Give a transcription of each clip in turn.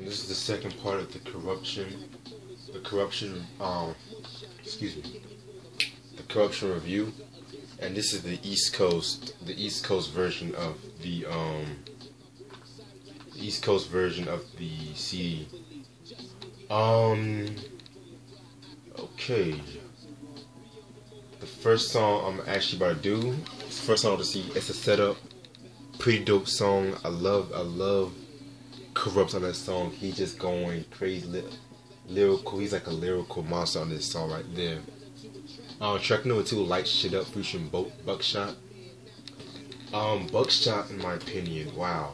This is the second part of the corruption, excuse me, the corruption review, and this is the East Coast version of the East Coast version of the CD. Okay. The first song I'm actually about to do. It's the first song to see. It's a setup. Pretty dope song. I love Kurupt on that song. He's just going crazy, lyrical. He's like a lyrical monster on this song right there. Track number 2, Light Shit Up, featuring Buckshot. Buckshot, in my opinion, wow.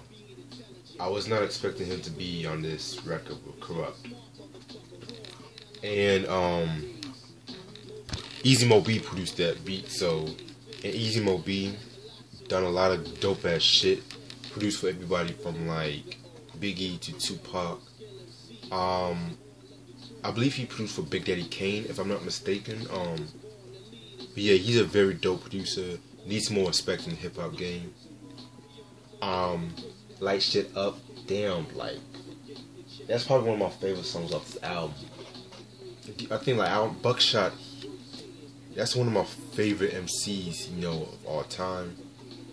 I was not expecting him to be on this record with Kurupt. And Easy Mo B produced that beat, so, and Easy Mo B done a lot of dope ass shit, produced for everybody from like Biggie to Tupac. I believe he produced for Big Daddy Kane, if I'm not mistaken. But yeah, he's a very dope producer. Needs more respect in the hip hop game. Light Shit Up, damn, like that's probably one of my favorite songs off this album. I think like Buckshot, that's one of my favorite MCs, you know, of all time.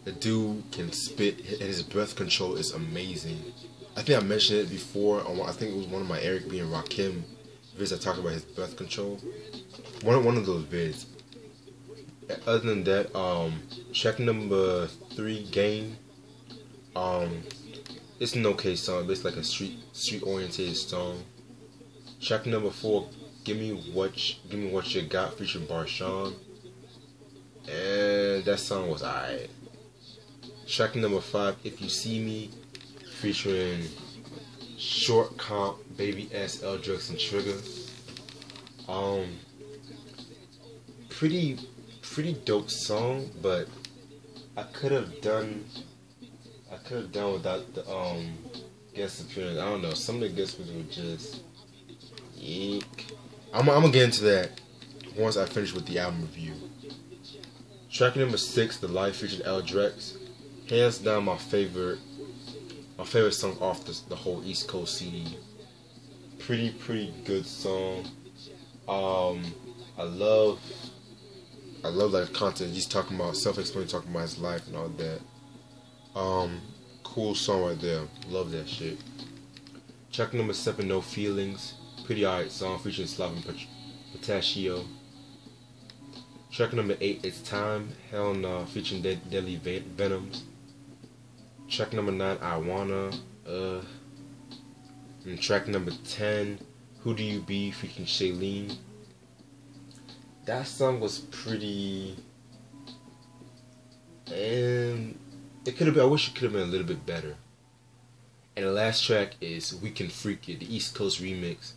The dude can spit, and his breath control is amazing. I think I mentioned it before. I think it was one of my Eric B and Rakim vids. I talked about his breath control. One of those vids. Other than that, track number 3, Game. It's an okay song, but it's like a street oriented song. Track number 4, Give Me What You Got, featuring Barshawn. And that song was alright. Track number 5, If You See Me, featuring Short Comp, Baby S, L Drugs and Trigger. Pretty dope song, but I could have done without the guest appearance. I don't know, some of the guest appearances were just eek. I'm gonna get into that once I finish with the album review. Track number 6, The Live, featured L Drex. Hands down my favorite song off the whole East Coast CD. Pretty good song. I love that content. He's talking about self-explanatory, talking about his life and all that. Cool song right there. Love that shit. Track number 7, No Feelings. Pretty alright song, featuring Slav and Pistachio. Track number 8, It's Time. Hell Nah, featuring Deadly Venoms. Track number 9, I Wanna. And track number 10, Who Do You Be, featuring Shailene. That song was pretty, and it could have been. I wish it could have been a little bit better. And the last track is We Can Freak It, the East Coast remix,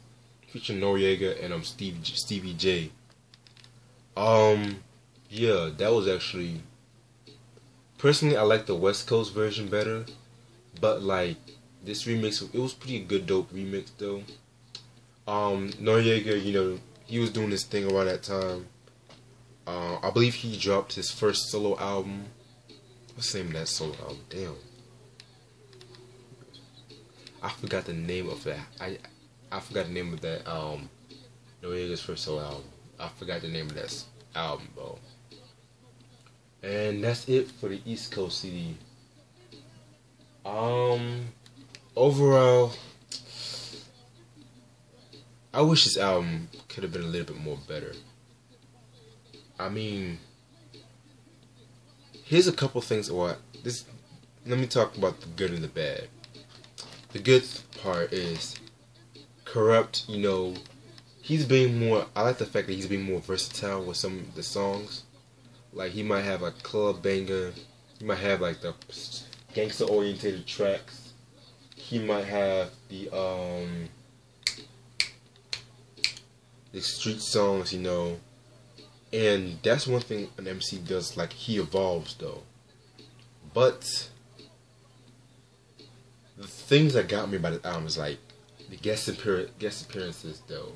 featuring Noriega and Stevie J. Yeah, that was actually, personally, I like the West Coast version better, but like this remix, it was pretty good, dope remix though. Noriega, you know, he was doing his thing around that time. I believe he dropped his first solo album. What's the name of that solo album? Damn, I forgot the name of that. I forgot the name of that. Noriega's first solo album. I forgot the name of that album, bro. And that's it for the East Coast CD. Overall, I wish this album could have been a little bit more better. I mean, here's a couple things. Let me talk about the good and the bad. The good part is Kurupt, you know, he's being more, I like the fact that he's being more versatile with some of the songs. Like, he might have a club banger, he might have like the gangster oriented tracks, he might have the street songs, you know. And that's one thing an MC does, like, he evolves though. But the things that got me about the album is like the guest appearances though.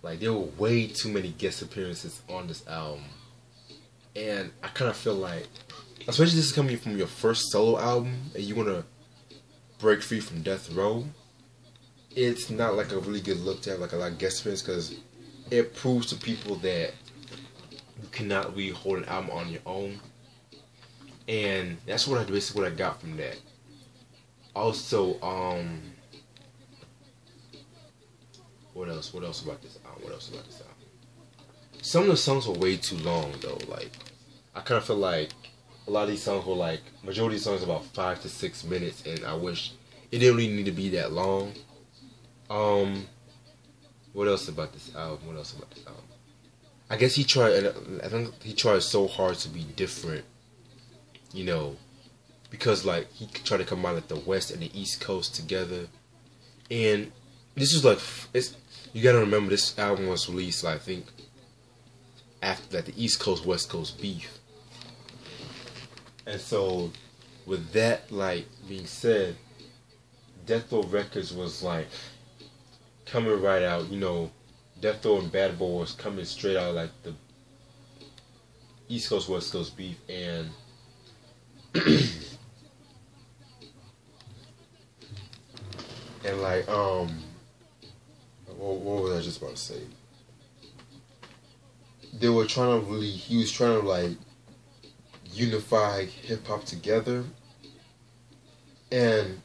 Like, there were way too many guest appearances on this album. And I kind of feel like, especially this is coming from your first solo album and you want to break free from Death Row, it's not like a really good look to have like a lot of guest appearances, because it proves to people that you cannot really hold an album on your own. And that's basically what I got from that. Also, what else about this album? Some of the songs were way too long though. Like, I kind of feel like a lot of these songs were like, majority of these songs about 5 to 6 minutes, and I wish it didn't really need to be that long. What else about this album? I guess he tried. I think he tried so hard to be different, you know, because like he tried to combine like the West and the East Coast together, and this is like you gotta remember this album was released like, I think after like the East Coast West Coast beef, and so with that like being said, Death Row Records was like coming right out, you know. Death Row and Bad Boy was coming straight out of like the East Coast West Coast beef, and and like what was I just about to say? They were trying to really, he was trying to like unify hip hop together, and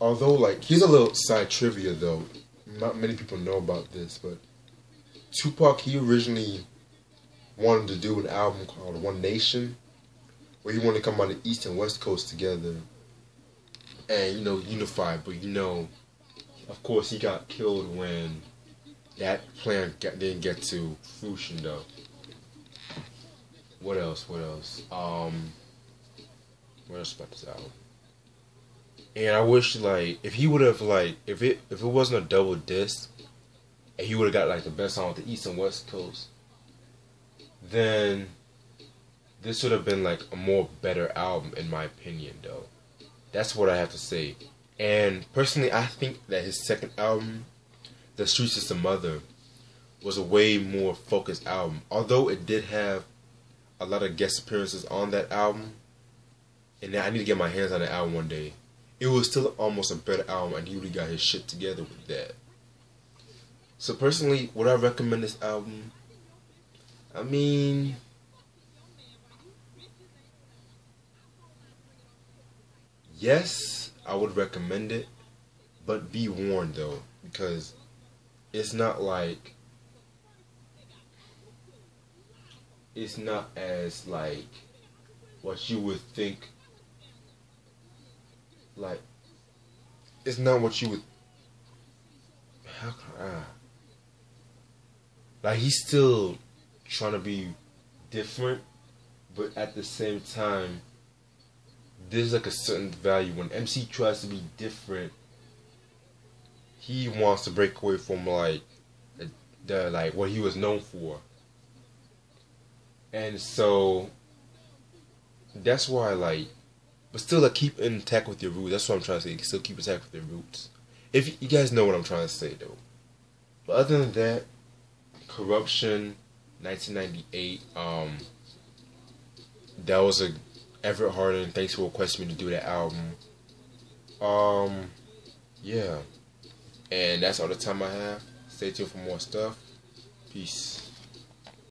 although like, here's a little side trivia though. Not many people know about this, but Tupac, he originally wanted to do an album called One Nation, where he wanted to come on the East and West Coast together and, you know, unify. But, you know, of course he got killed when that plan didn't get to fruition though. What else? What else about this album? And I wish, like, if he would have, like, if it wasn't a double disc, and he would have got, like, the best song with the East and West Coast, then this would have been, like, a more better album, in my opinion, though. That's what I have to say. And, personally, I think that his second album, The Streets Is the Mother, was a way more focused album. Although it did have a lot of guest appearances on that album, and I need to get my hands on that album one day. It was still almost a better album, and he really got his shit together with that. So personally, would I recommend this album? I mean, yes, I would recommend it, but be warned though, because it's not like, it's not as like what you would think. Like, it's not what you would. How can I? Like, he's still trying to be different, but at the same time, there's like a certain value when MC tries to be different. He wants to break away from like the like what he was known for, and so that's why like. But still, like, keep intact with your roots. That's what I'm trying to say. Still keep intact with your roots. If you guys know what I'm trying to say, though. But other than that, Kuruption, 1998. That was a Everett Harden. Thanks for requesting me to do that album. Yeah. And that's all the time I have. Stay tuned for more stuff. Peace.